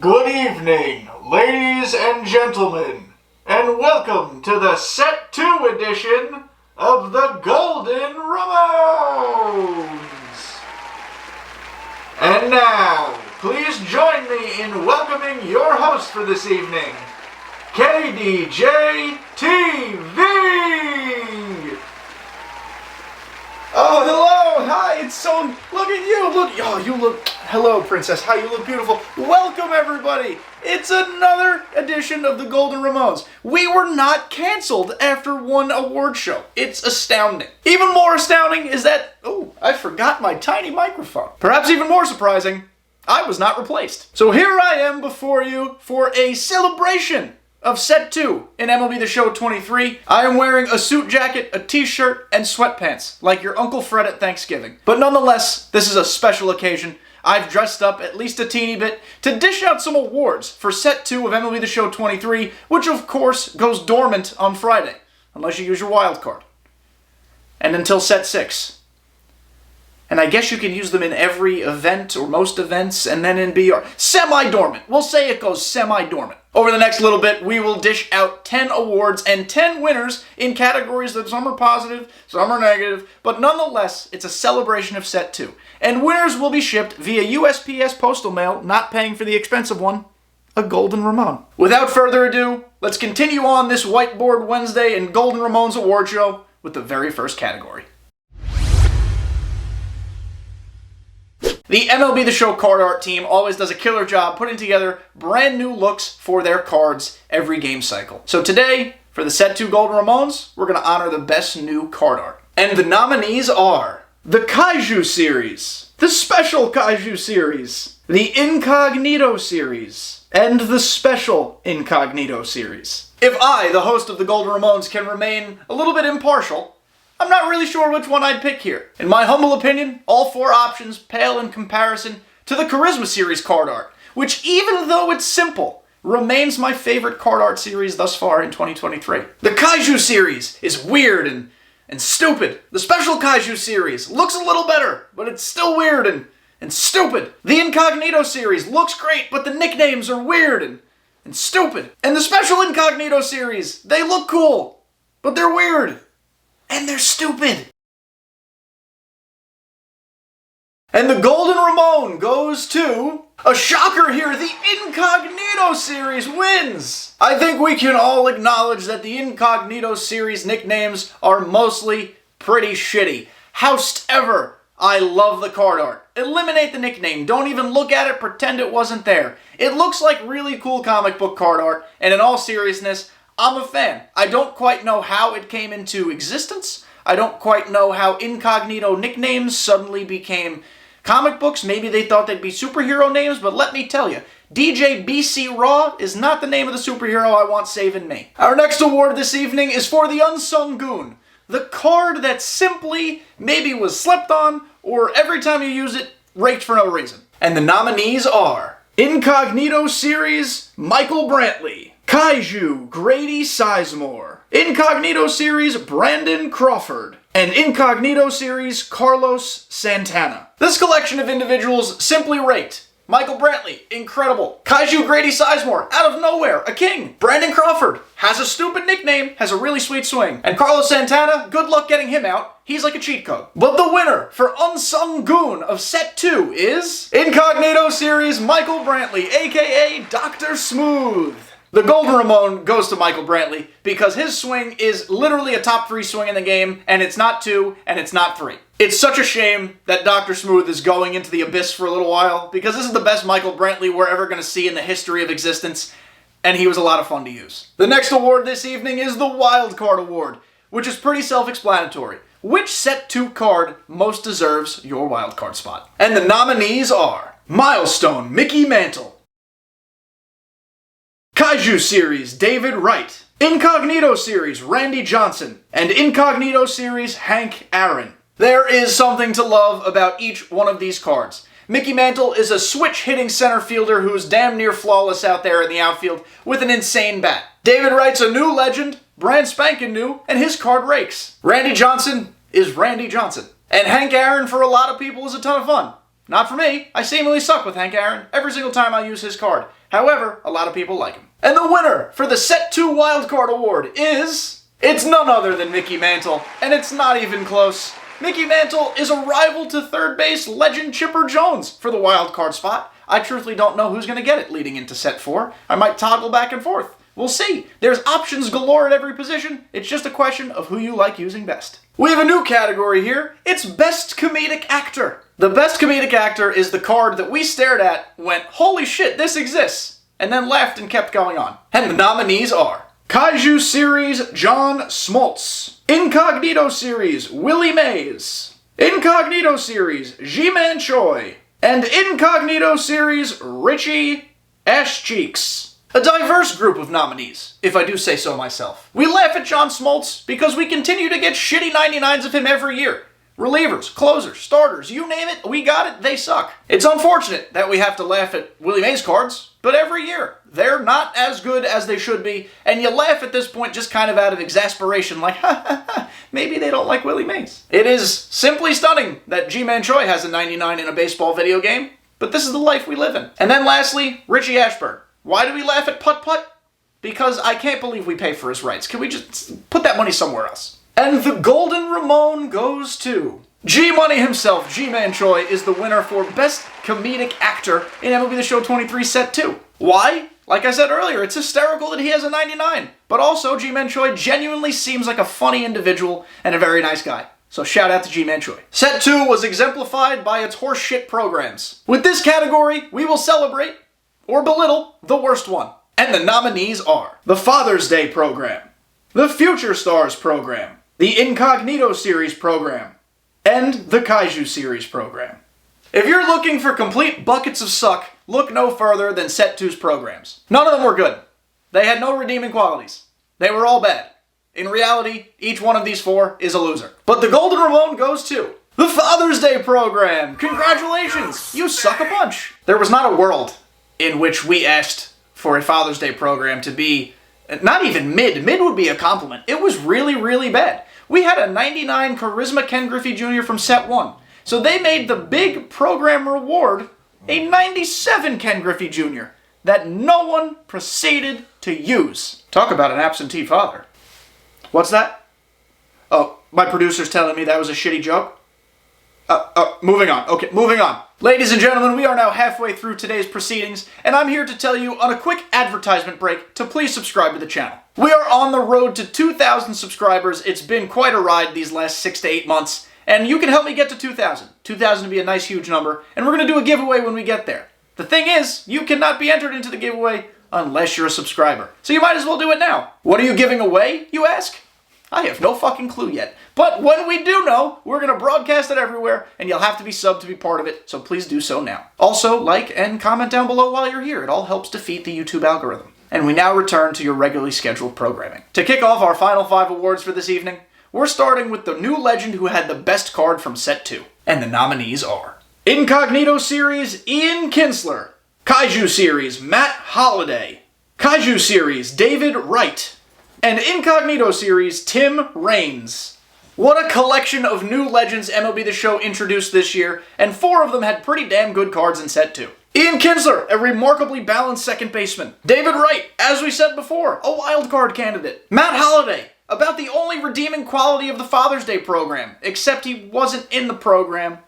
Good evening, ladies and gentlemen, and welcome to the Set 2 edition of the Golden Ramones! And now, please join me in welcoming your host for this evening, kdjTV! Oh, hello! Hi, it's so... Look at you! Hello, princess. How you look beautiful. Welcome, everybody! It's another edition of the Golden Ramones. We were not canceled after one award show. It's astounding. Even more astounding is that... Oh, I forgot my tiny microphone. Perhaps even more surprising, I was not replaced. So here I am before you for a celebration of Set 2 in MLB The Show 23. I am wearing a suit jacket, a t-shirt, and sweatpants, like your Uncle Fred at Thanksgiving. But nonetheless, this is a special occasion. I've dressed up at least a teeny bit to dish out some awards for Set 2 of MLB The Show 23, which of course goes dormant on Friday, unless you use your Wildcard. And until Set 6. And I guess you can use them in every event, or most events, and then in BR. Semi-dormant. We'll say it goes semi-dormant. Over the next little bit, we will dish out 10 awards and 10 winners in categories that some are positive, some are negative, but nonetheless, it's a celebration of Set 2. And winners will be shipped via USPS postal mail, not paying for the expensive one, a Golden Ramone. Without further ado, let's continue on this Whiteboard Wednesday and Golden Ramones award show with the very first category. The MLB The Show card art team always does a killer job putting together brand new looks for their cards every game cycle. So today, for the Set 2 Golden Ramones, we're going to honor the best new card art. And the nominees are the Kaiju Series, the Special Kaiju Series, the Incognito Series, and the Special Incognito Series. If I, the host of the Golden Ramones, can remain a little bit impartial, I'm not really sure which one I'd pick here. In my humble opinion, all four options pale in comparison to the Charisma Series card art, which even though it's simple, remains my favorite card art series thus far in 2023. The Kaiju Series is weird and stupid. The Special Kaiju Series looks a little better, but it's still weird and stupid. The Incognito Series looks great, but the nicknames are weird and stupid. And the Special Incognito Series, they look cool, but they're weird. And they're stupid. And the Golden Ramone goes to... A shocker here, the Incognito Series wins! I think we can all acknowledge that the Incognito Series nicknames are mostly pretty shitty. Howstever, I love the card art. Eliminate the nickname, don't even look at it, pretend it wasn't there. It looks like really cool comic book card art, and in all seriousness, I'm a fan. I don't quite know how it came into existence. I don't quite know how incognito nicknames suddenly became comic books. Maybe they thought they'd be superhero names, but let me tell you, DJ BC Raw is not the name of the superhero I want saving me. Our next award this evening is for the Unsung Goon, the card that simply maybe was slept on, or every time you use it, raked for no reason. And the nominees are Incognito Series, Michael Brantley. Kaiju, Grady Sizemore. Incognito Series, Brandon Crawford. And Incognito Series, Carlos Santana. This collection of individuals simply raked. Michael Brantley, incredible. Kaiju Grady Sizemore, out of nowhere, a king. Brandon Crawford, has a stupid nickname, has a really sweet swing. And Carlos Santana, good luck getting him out. He's like a cheat code. But the winner for Unsung Goon of Set 2 is... Incognito Series, Michael Brantley, aka Dr. Smooth. The Golden Ramone goes to Michael Brantley because his swing is literally a top 3 swing in the game, and it's not 2, and it's not 3. It's such a shame that Dr. Smooth is going into the abyss for a little while, because this is the best Michael Brantley we're ever going to see in the history of existence, and he was a lot of fun to use. The next award this evening is the Wildcard Award, which is pretty self-explanatory. Which Set 2 card most deserves your wildcard spot? And the nominees are Milestone Mickey Mantle, Kaiju Series, David Wright. Incognito Series, Randy Johnson. And Incognito Series, Hank Aaron. There is something to love about each one of these cards. Mickey Mantle is a switch-hitting center fielder who's damn near flawless out there in the outfield with an insane bat. David Wright's a new legend, brand spanking new, and his card rakes. Randy Johnson is Randy Johnson. And Hank Aaron, for a lot of people, is a ton of fun. Not for me. I seemingly suck with Hank Aaron every single time I use his card. However, a lot of people like him. And the winner for the Set 2 Wildcard Award is... It's none other than Mickey Mantle, and it's not even close. Mickey Mantle is a rival to third base legend Chipper Jones for the wildcard spot. I truthfully don't know who's going to get it leading into Set 4. I might toggle back and forth. We'll see. There's options galore at every position. It's just a question of who you like using best. We have a new category here. It's Best Comedic Actor. The Best Comedic Actor is the card that we stared at, went, holy shit, this exists, and then laughed and kept going on. And the nominees are Kaiju Series John Smoltz, Incognito Series Willie Mays, Incognito Series Ji-Man Choi, and Incognito Series Richie Ash Cheeks. A diverse group of nominees, if I do say so myself. We laugh at John Smoltz because we continue to get shitty 99s of him every year. Relievers, closers, starters, you name it, we got it, they suck. It's unfortunate that we have to laugh at Willie Mays cards, but every year, they're not as good as they should be, and you laugh at this point just kind of out of exasperation, like, ha ha ha, maybe they don't like Willie Mays. It is simply stunning that Ji-Man Choi has a 99 in a baseball video game, but this is the life we live in. And then lastly, Richie Ashburn. Why do we laugh at Putt Putt? Because I can't believe we pay for his rights. Can we just put that money somewhere else? And the Golden Ramone goes to... G-Money himself, Ji-Man Choi, is the winner for Best Comedic Actor in MLB The Show 23 Set 2. Why? Like I said earlier, it's hysterical that he has a 99. But also, Ji-Man Choi genuinely seems like a funny individual and a very nice guy. So shout out to Ji-Man Choi. Set 2 was exemplified by its horseshit programs. With this category, we will celebrate, or belittle, the worst one. And the nominees are the Father's Day program, the Future Stars program, the Incognito Series program, and the Kaiju Series program. If you're looking for complete buckets of suck, look no further than Set 2's programs. None of them were good. They had no redeeming qualities. They were all bad. In reality, each one of these four is a loser. But the Golden Ramone goes to the Father's Day program. Congratulations, you suck a bunch. There was not a world in which we asked for a Father's Day program to be not even mid. Mid would be a compliment. It was really, really bad. We had a 99 Charisma Ken Griffey Jr. from Set 1. So they made the big program reward a 97 Ken Griffey Jr. that no one proceeded to use. Talk about an absentee father. What's that? Oh, my producer's telling me that was a shitty joke? Moving on. Okay, moving on. Ladies and gentlemen, we are now halfway through today's proceedings, and I'm here to tell you on a quick advertisement break to please subscribe to the channel. We are on the road to 2,000 subscribers. It's been quite a ride these last 6 to 8 months, and you can help me get to 2,000. 2,000 would be a nice, huge number, and we're going to do a giveaway when we get there. The thing is, you cannot be entered into the giveaway unless you're a subscriber. So you might as well do it now. What are you giving away, you ask? I have no fucking clue yet. But when we do know, we're going to broadcast it everywhere, and you'll have to be subbed to be part of it, so please do so now. Also, like and comment down below while you're here. It all helps defeat the YouTube algorithm. And we now return to your regularly scheduled programming. To kick off our final 5 awards for this evening, we're starting with the new legend who had the best card from Set 2. And the nominees are Incognito Series Ian Kinsler, Kaiju Series Matt Holliday, Kaiju Series David Wright, and Incognito Series Tim Raines. What a collection of new legends MLB The Show introduced this year, and 4 of them had pretty damn good cards in Set 2. Ian Kinsler, a remarkably balanced second baseman. David Wright, as we said before, a wildcard candidate. Matt Holliday, about the only redeeming quality of the Father's Day program, except he wasn't in the program,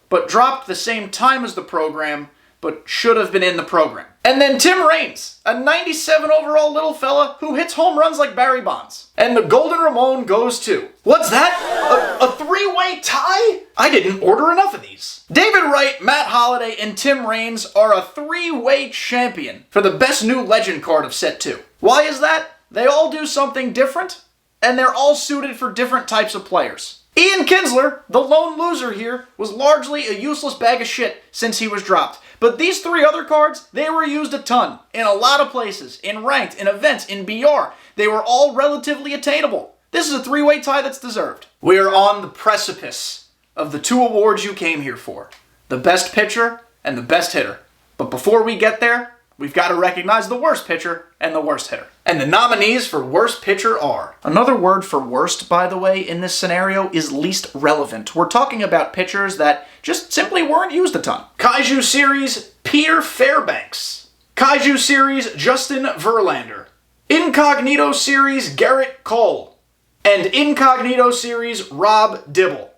but dropped the same time as the program, but should have been in the program. And then Tim Raines, a 97 overall little fella who hits home runs like Barry Bonds. And the Golden Ramone goes to... What's that? A 3-way tie? I didn't order enough of these. David Wright, Matt Holliday, and Tim Raines are a 3-way champion for the best new legend card of Set 2. Why is that? They all do something different, and they're all suited for different types of players. Ian Kinsler, the lone loser here, was largely a useless bag of shit since he was dropped. But these 3 other cards, they were used a ton, in a lot of places, in ranked, in events, in BR. They were all relatively attainable. This is a 3-way tie that's deserved. We are on the precipice of the 2 awards you came here for. The best pitcher and the best hitter. But before we get there, we've got to recognize the worst pitcher and the worst hitter. And the nominees for worst pitcher are... Another word for worst, by the way, in this scenario is least relevant. We're talking about pitchers that just simply weren't used a ton. Kaiju Series Peter Fairbanks, Kaiju Series Justin Verlander, Incognito Series Garrett Cole, and Incognito Series Rob Dibble.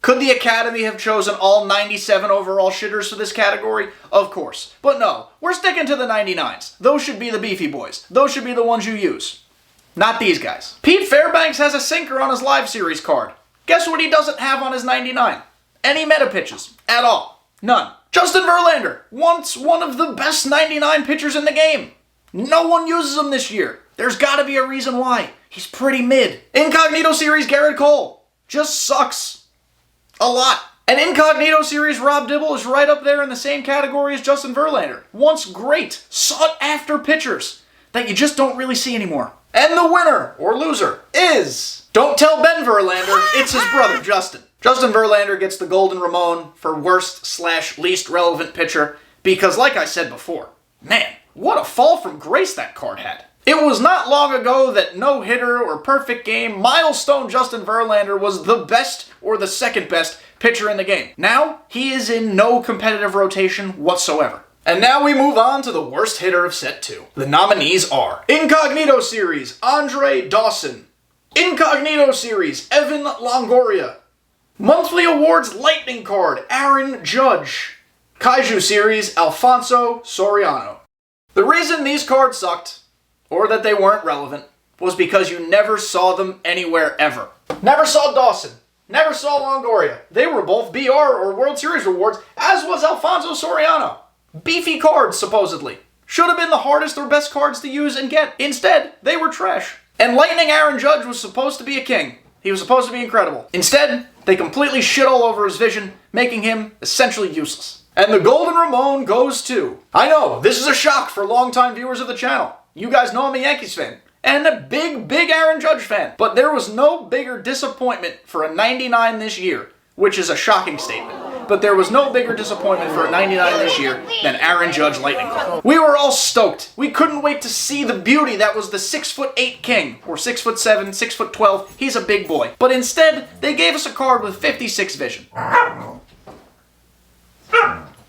Could the Academy have chosen all 97 overall shitters for this category? Of course. But no, we're sticking to the 99s. Those should be the beefy boys. Those should be the ones you use. Not these guys. Pete Fairbanks has a sinker on his live series card. Guess what he doesn't have on his 99? Any meta pitches. At all. None. Justin Verlander, once one of the best 99 pitchers in the game. No one uses him this year. There's gotta be a reason why. He's pretty mid. Incognito Series Garrett Cole just sucks. A lot. And Incognito Series Rob Dibble is right up there in the same category as Justin Verlander. Once great, sought-after pitchers that you just don't really see anymore. And the winner, or loser, is... Don't tell Ben Verlander, it's his brother, Justin. Justin Verlander gets the Golden Ramon for worst/least relevant pitcher because, like I said before, man, what a fall from grace that card had. It was not long ago that no-hitter or perfect game milestone Justin Verlander was the best or the second best pitcher in the game. Now, he is in no competitive rotation whatsoever. And now we move on to the worst hitter of Set 2. The nominees are Incognito Series Andre Dawson, Incognito Series Evan Longoria, Monthly Awards Lightning Card Aaron Judge, Kaiju Series Alfonso Soriano. The reason these cards sucked, or that they weren't relevant, was because you never saw them anywhere ever. Never saw Dawson. Never saw Longoria. They were both BR or World Series rewards, as was Alfonso Soriano. Beefy cards, supposedly. Should have been the hardest or best cards to use and get. Instead, they were trash. And Lightning Aaron Judge was supposed to be a king. He was supposed to be incredible. Instead, they completely shit all over his vision, making him essentially useless. And the Golden Ramon goes to... I know, this is a shock for longtime viewers of the channel. You guys know I'm a Yankees fan, and a big Aaron Judge fan. But there was no bigger disappointment for a 99 this year, which is a shocking statement. But there was no bigger disappointment for a 99 this year than Aaron Judge Lightning card. We were all stoked. We couldn't wait to see the beauty that was the 6'8" king, or 6'7", 6'12". He's a big boy. But instead, they gave us a card with 56 vision.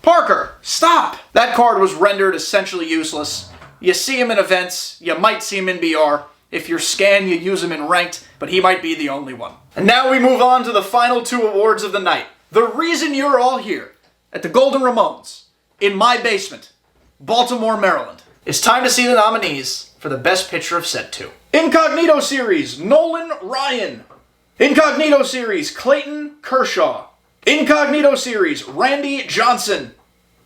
Parker, stop! That card was rendered essentially useless. You see him in events, you might see him in BR. If you're scan, you use him in ranked, but he might be the only one. And now we move on to the final two awards of the night. The reason you're all here, at the Golden Ramones, in my basement, Baltimore, Maryland. It's time to see the nominees for the best pitcher of Set 2. Incognito Series, Nolan Ryan. Incognito Series, Clayton Kershaw. Incognito Series, Randy Johnson.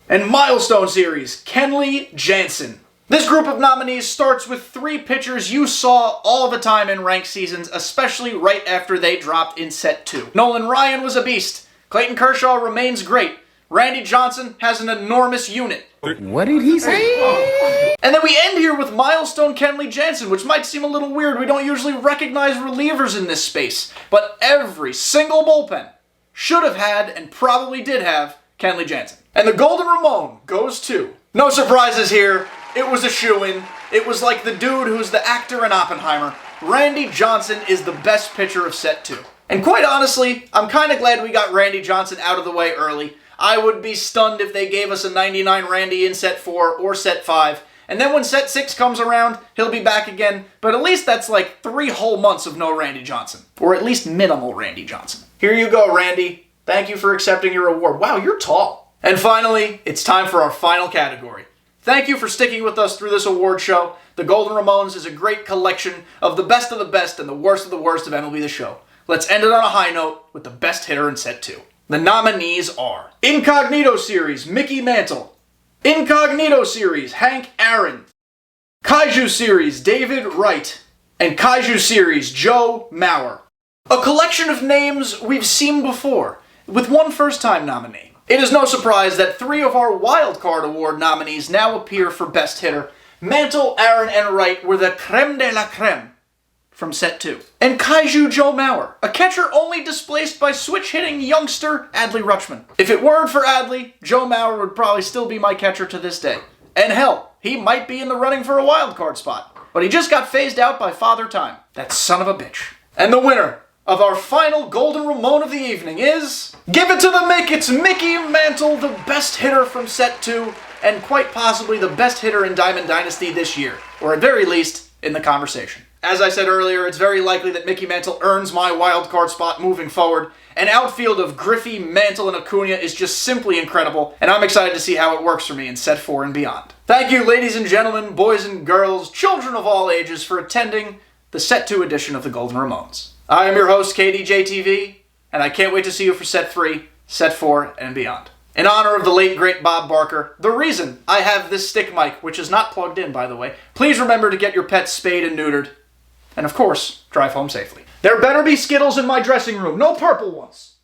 And Milestone Series, Kenley Jansen. This group of nominees starts with 3 pitchers you saw all the time in ranked seasons, especially right after they dropped in Set 2. Nolan Ryan was a beast. Clayton Kershaw remains great. Randy Johnson has an enormous unit. What did he say? And then we end here with Milestone Kenley Jansen, which might seem a little weird. We don't usually recognize relievers in this space. But every single bullpen should have had, and probably did have, Kenley Jansen. And the Golden Ramon goes to... No surprises here. It was a shoo-in. It was like the dude who's the actor in Oppenheimer. Randy Johnson is the best pitcher of Set 2. And quite honestly, I'm kind of glad we got Randy Johnson out of the way early. I would be stunned if they gave us a 99 Randy in Set 4 or Set 5. And then when Set 6 comes around, he'll be back again. But at least that's like 3 whole months of no Randy Johnson. Or at least minimal Randy Johnson. Here you go, Randy. Thank you for accepting your award. Wow, you're tall. And finally, it's time for our final category. Thank you for sticking with us through this award show. The Golden Ramones is a great collection of the best and the worst of MLB The Show. Let's end it on a high note with the best hitter in Set 2. The nominees are Incognito Series, Mickey Mantle. Incognito Series, Hank Aaron. Kaiju Series, David Wright. And Kaiju Series, Joe Mauer. A collection of names we've seen before, with one first-time nominee. It is no surprise that 3 of our Wildcard Award nominees now appear for Best Hitter. Mantle, Aaron, and Wright were the creme de la creme from Set 2. And Kaiju Joe Mauer, a catcher only displaced by switch-hitting youngster Adley Rutschman. If it weren't for Adley, Joe Mauer would probably still be my catcher to this day. And hell, he might be in the running for a wildcard spot. But he just got phased out by Father Time. That son of a bitch. And the winner of our final Golden Ramon of the evening is... Give it to the Mick, it's Mickey Mantle, the best hitter from Set 2. and quite possibly the best hitter in Diamond Dynasty this year, or at very least, in the conversation. As I said earlier, it's very likely that Mickey Mantle earns my wildcard spot moving forward. An outfield of Griffey, Mantle, and Acuna is just simply incredible, and I'm excited to see how it works for me in Set 4 and beyond. Thank you, ladies and gentlemen, boys and girls, children of all ages, for attending the Set 2 edition of the Golden Ramones. I am your host, kdjTV, and I can't wait to see you for Set 3, Set 4, and beyond. In honor of the late, great Bob Barker, the reason I have this stick mic, which is not plugged in, by the way, please remember to get your pets spayed and neutered. And of course, drive home safely. There better be Skittles in my dressing room, no purple ones.